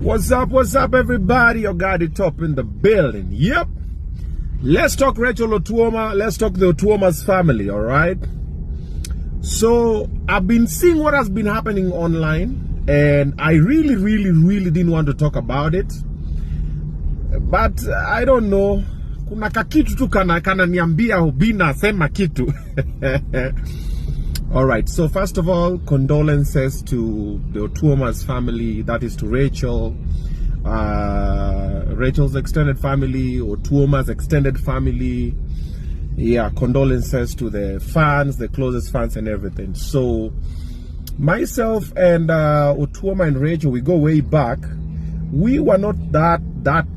What's up, everybody? Oga Top in the building. Yep. Let's talk Rachael Otuoma. Let's talk the Otuoma's family, all right? So, I've been seeing what has been happening online, and I really didn't want to talk about it. But, I don't know. Kuna kakitu tu kana niambia Obinna sema kitu. All right, so first of all, condolences to the Otuoma's family, that is to Rachael, Rachael's extended family, Otuoma's extended family. Yeah, condolences to the fans, the closest fans and everything. So, myself and Otuoma and Rachael, we go way back. We were not that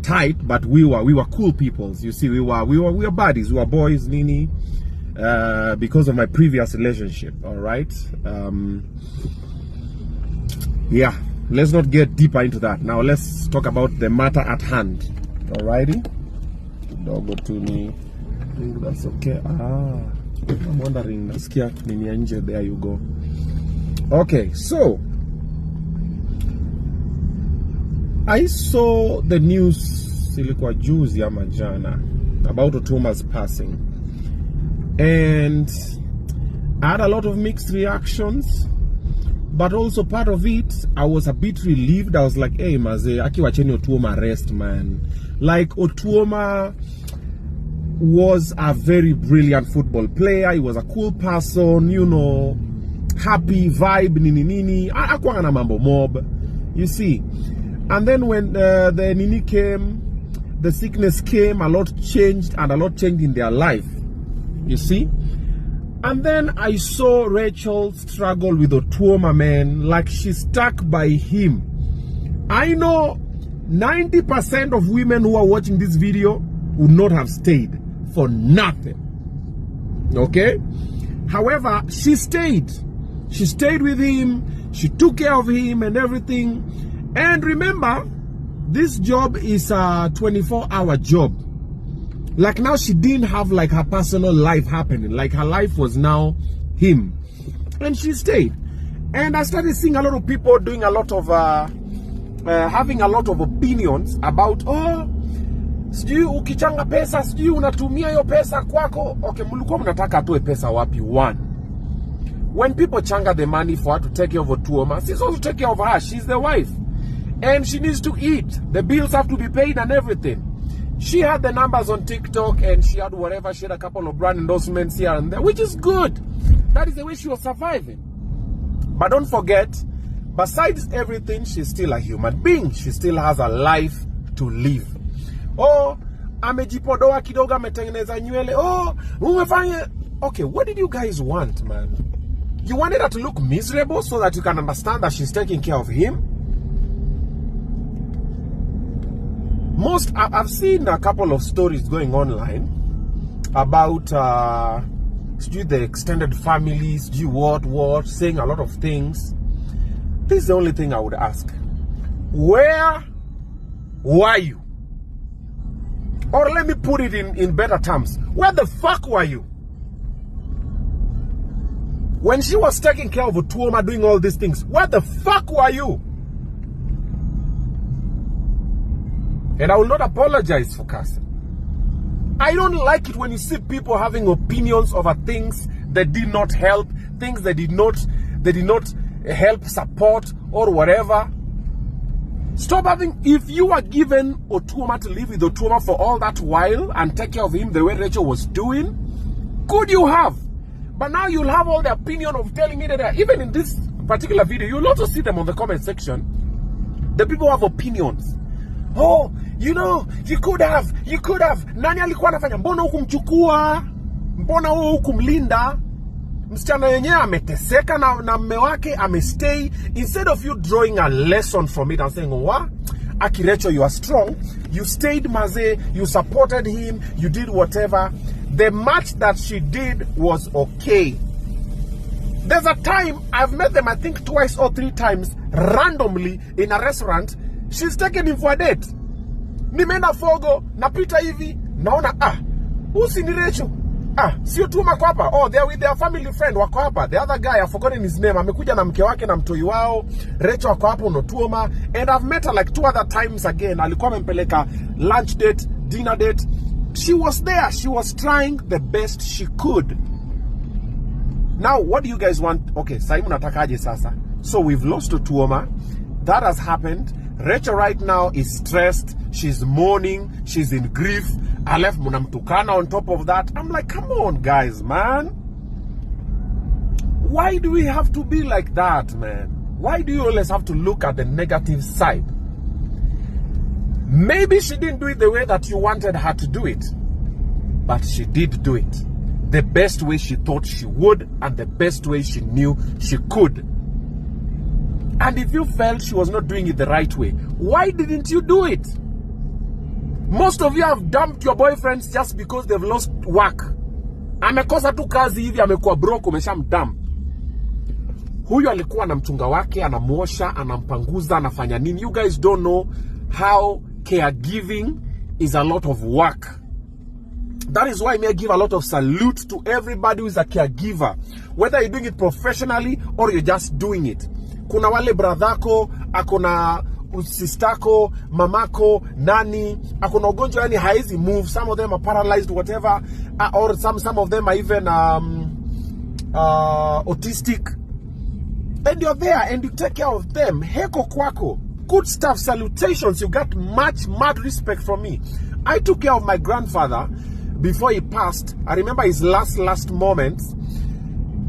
tight, but we were cool people. You see, we were buddies, we were boys, Nini. Because of my previous relationship, all right? Yeah, let's not get deeper into that. Now let's talk about the matter at hand. Alrighty? Dogo to me. I think that's okay. I'm wondering, there you go. Okay, so I saw the news ilikuwa juzi ama jana about Otuoma's passing. And I had a lot of mixed reactions, but also part of it, I was a bit relieved. I was like, hey, maze, akiwacheni Otuoma rest, man. Like, Otuoma was a very brilliant football player. He was a cool person, you know, happy vibe, nini. Hakuwa na mambo mob, you see. And then when the nini came, the sickness came, a lot changed, and a lot changed in their life. You see? And then I saw Rachael struggle with Otuoma, man. Like, she's stuck by him. I know 90% of women who are watching this video would not have stayed for nothing. Okay? However, she stayed. She stayed with him. She took care of him and everything. And remember, this job is a 24-hour job. Like, now she didn't have like her personal life happening. Like, her life was now him. And she stayed. And I started seeing a lot of people doing a lot of having a lot of opinions about, oh, sijui ukichanga pesa, sijui unatumia hiyo pesa kwako. Okay, mulikuwa mnataka atoe pesa wapi? One, when people changa the money for her to take care of Otuoma, she's also take care of her. She's the wife. And she needs to eat. The bills have to be paid and everything. She had the numbers on TikTok, and she had whatever. She had a couple of brand endorsements here and there, which is good. That is the way she was surviving. But don't forget, besides everything, she's still a human being. She still has a life to live. Oh, amejipodoa kidogo, ametengeneza nywele. Oh, umefanya. Okay, what did you guys want, man? You wanted her to look miserable so that you can understand that she's taking care of him? I've seen a couple of stories going online about the extended families, what, saying a lot of things. This is the only thing I would ask. Where were you? Or let me put it in better terms. Where the fuck were you? When she was taking care of Otuoma, doing all these things, where the fuck were you? And I will not apologize for cursing. I don't like it when you see people having opinions over things that did not help, things that did not help support or whatever. Stop having. If you are given Otuoma to live with Otuoma for all that while and take care of him the way Rachael was doing, could you have? But now you'll have all the opinion of telling me that even in this particular video, you'll also see them on the comment section. The people have opinions. Oh, you know, you could have. Nani alikuwa anafanya? Mbona hukumchukua? Mbona hukumlinda? Msichana yenyewe ameteseka na mume wake amestay. Instead of you drawing a lesson from it and saying, "What? Aki Rachael, you are strong. You stayed, maze. You supported him. You did whatever." The match that she did was okay. There's a time I've met them, I think twice or three times, randomly in a restaurant. She's taken him for a date. Nimeenda Fogo, napita hivi, naona usi ni Rachael. sio Otuoma kwa hapa. Oh, they are with their family friend wako hapa. The other guy, I've forgotten his name. Amekuja na mke wake na mtoi wao. Rachel wako hapa na Otuoma. And I've met her like 2 other times again. Alikuwa amempeleka lunch date, dinner date. She was there. She was trying the best she could. Now, what do you guys want? Okay, Simon atakaje sasa. So we've lost Otuoma. That has happened. Rachel right now is stressed. She's mourning. She's in grief. I left Munamtukana on top of that. I'm like, come on, guys, man. Why do we have to be like that, man? Why do you always have to look at the negative side? Maybe she didn't do it the way that you wanted her to do it. But she did do it. The best way she thought she would and the best way she knew she could. And if you felt she was not doing it the right way, why didn't you do it? Most of you have dumped your boyfriends just because they've lost work. Amekosa tu kazi hivi, amekuwa broke, umeshamdump. Huyu alikuwa na mchunga wake, anamuosha, anampanguza, anafanya nini. You guys don't know how caregiving is a lot of work. That is why I give a lot of salute to everybody who is a caregiver. Whether you're doing it professionally or you're just doing it. Kuna wale bradhako, akona sistako, mamako, nani, akona ugonjwa yani haizi move. Some of them are paralyzed, whatever. Or some of them are even autistic. And you're there and you take care of them. Heko kwako. Good stuff. Salutations. You got mad respect from me. I took care of my grandfather before he passed. I remember his last moments.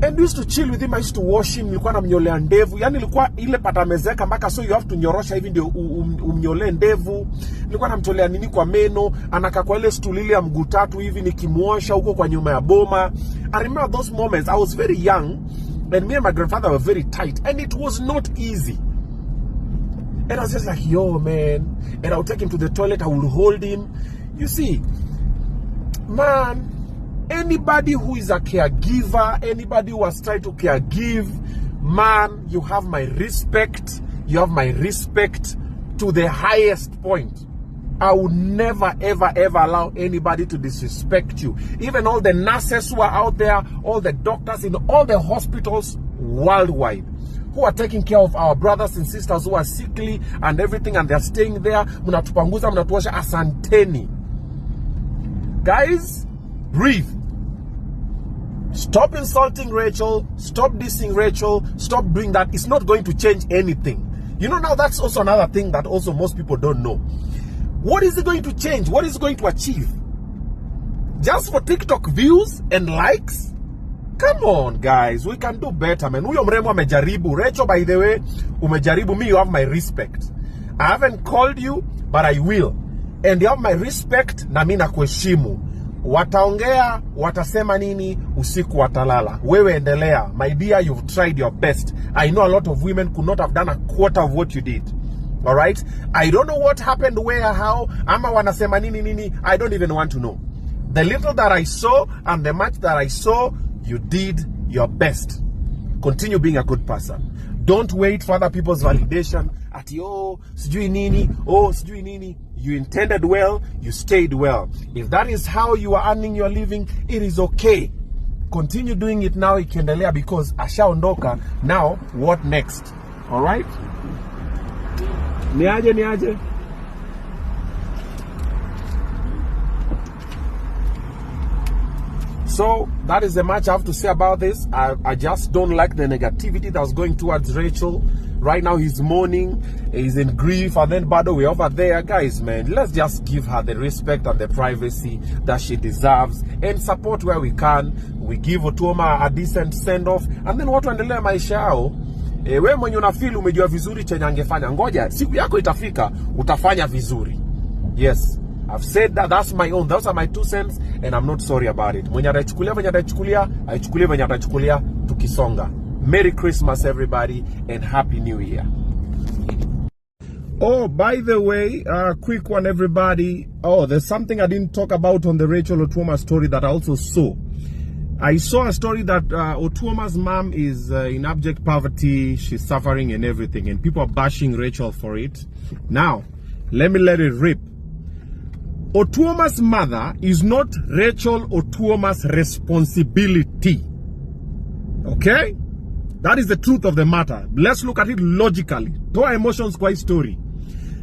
And we used to chill with him. I used to wash him. Nilikuwa namnyolea ndevu. Yani nilikuwa ile patamezeka mpaka so you have to nyorosha hivi ndio umnyolee ndevu. Nilikuwa namtolea nini kwa meno. Anakaa kwa ile stool ile ya mguu tatu hivi nikimuosha huko kwa nyuma ya boma. I remember those moments. I was very young. And me and my grandfather were very tight. And it was not easy. And I was just like, yo, man. And I would take him to the toilet. I would hold him. You see, man, anybody who is a caregiver, anybody who has tried to caregive, man, you have my respect. You have my respect to the highest point. I would never, ever, ever allow anybody to disrespect you. Even all the nurses who are out there, all the doctors in all the hospitals worldwide, who are taking care of our brothers and sisters who are sickly and everything, and they're staying there. Mnatupanguza, mnatuosha, asanteni. Guys, breathe. Stop insulting Rachel. Stop dissing Rachel. Stop doing that. It's not going to change anything. You know, now that's also another thing that also most people don't know. What is it going to change? What is it going to achieve? Just for TikTok views and likes? Come on, guys. We can do better, man. Huyo mrembo amejaribu. Rachel, by the way, umejaribu. Me, you have my respect. I haven't called you, but I will. And you have my respect, na mimi nakuheshimu. Wataongea, watasema nini, usiku watalala. Wewe endelea. My dear, you've tried your best. I know a lot of women could not have done a quarter of what you did. All right? I don't know what happened, where, how. Ama wanasema nini. I don't even want to know. The little that I saw and the much that I saw, you did your best. Continue being a good person. Don't wait for other people's validation. Ati, oh, sijui nini. You intended well, you stayed well. If that is how you are earning your living, it is okay. Continue doing it now, ikiendelea, because ashaondoka. Now, what next? All right? Niaje. So, that is the much I have to say about this. I just don't like the negativity that's going towards Rachel. Right now, he's mourning, he's in grief, and then Bado, we're over there. Guys, man, let's just give her the respect and the privacy that she deserves and support where we can. We give Otuoma a decent send-off, and then watu endelea maisha yao. We mwenye unafeel umejua vizuri chenye angefanya. Ngoja, siku yako itafika, utafanya vizuri. Yes. I've said that. That's my own. Those are my 2 cents, and I'm not sorry about it. Mwenye atachukulia, aichukulie mwenye atachukulia, tukisonga. Merry Christmas, everybody, and Happy New Year. Oh, by the way, quick one, everybody. Oh, there's something I didn't talk about on the Rachael Otuoma story that I also saw. I saw a story that Otuoma's mom is in abject poverty. She's suffering and everything, and people are bashing Rachel for it. Now, let me let it rip. Otuoma's mother is not Rachael Otuoma's responsibility. Okay? That is the truth of the matter. Let's look at it logically. Toa emotions kwa story.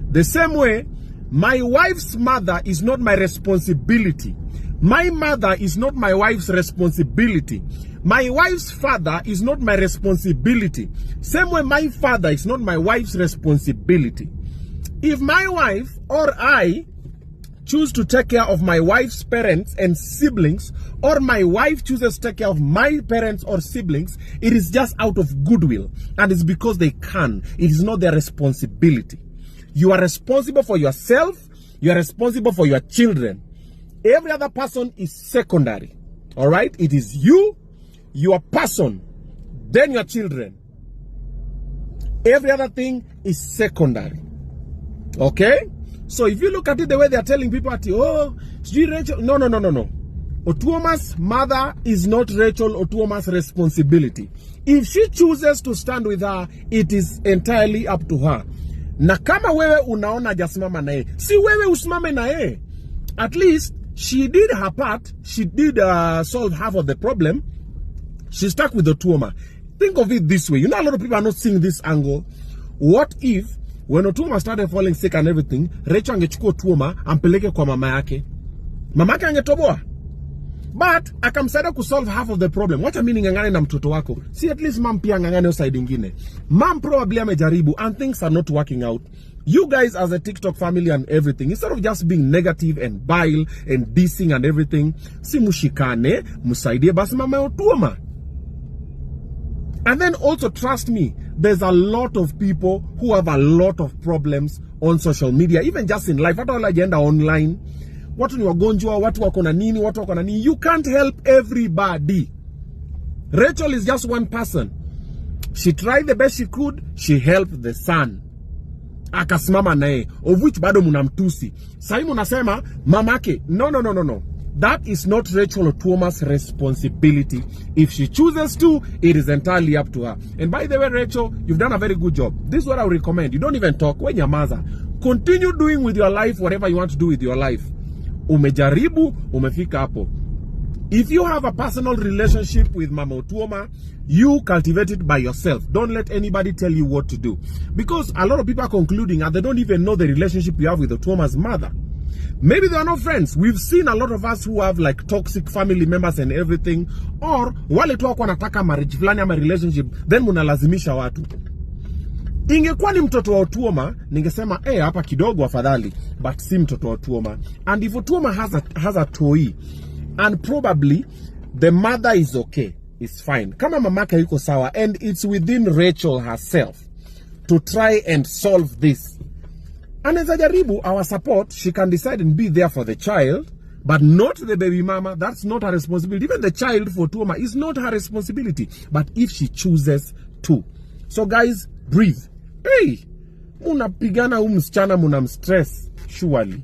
The same way, my wife's mother is not my responsibility. My mother is not my wife's responsibility. My wife's father is not my responsibility. Same way, my father is not my wife's responsibility. If my wife or I choose to take care of my wife's parents and siblings, or my wife chooses to take care of my parents or siblings, it is just out of goodwill. And it's because they can. It is not their responsibility. You are responsible for yourself. You are responsible for your children. Every other person is secondary. All right? It is you, your person, then your children. Every other thing is secondary. Okay? So if you look at it the way they are telling people, oh, Rachel, no. Otuoma's mother is not Rachael Otuoma's responsibility. If she chooses to stand with her, it is entirely up to her. Na kama wewe unaona jasimama na ye, si wewe usimame na ye. At least she did her part. She did solve half of the problem. She stuck with Otuoma. Think of it this way. You know, a lot of people are not seeing this angle. What if when Otuoma started falling sick and everything, Rachael angechukua Otuoma ampeleke kwa mama yake? Mama yake angetoboa. But akamsaidia kusolve half of the problem. What I mean ngangane na mtoto wako. See, at least mom pia ngangane side ingine. Mom probably amejaribu and things are not working out. You guys as a TikTok family and everything, instead of just being negative and bile and dissing and everything, si mushikane, musaidie basi mama Otuoma. And then also, trust me, there's a lot of people who have a lot of problems on social media, even just in life. Hata wala agenda online. Watu ni wagonjwa, watu wako na nini, watu wako na nini. You can't help everybody. Rachael is just one person. She tried the best she could. She helped the son. Akasimama nae, of which bado munamtusi. Sai munasema mamake. No. That is not Rachael Otuoma's responsibility. If she chooses to, it is entirely up to her. And by the way, Rachael, you've done a very good job. This is what I would recommend. You don't even talk. When nyamaza. Continue doing with your life whatever you want to do with your life. Umejaribu, umefika hapo. If you have a personal relationship with Mama Otuoma, you cultivate it by yourself. Don't let anybody tell you what to do. Because a lot of people are concluding that they don't even know the relationship you have with Otuoma's mother. Maybe they are not friends. We've seen a lot of us who have like toxic family members and everything. Or wale tu wako wanataka marriage fulani ama relationship, then munalazimisha watu. Ingekuwa ni mtoto wa Otuoma, ningesema hapa kidogo afadhali, but si mtoto wa Otuoma. And if Otuoma has a toy, and probably the mother is okay, it's fine. Kama mamake yuko sawa, and it's within Rachael herself to try and solve this. And as ajaribu, our support, she can decide and be there for the child, but not the baby mama. That's not her responsibility. Even the child for Otuoma is not her responsibility. But if she chooses to. So guys, breathe. Hey, muna pigana msichana muna stress. Surely.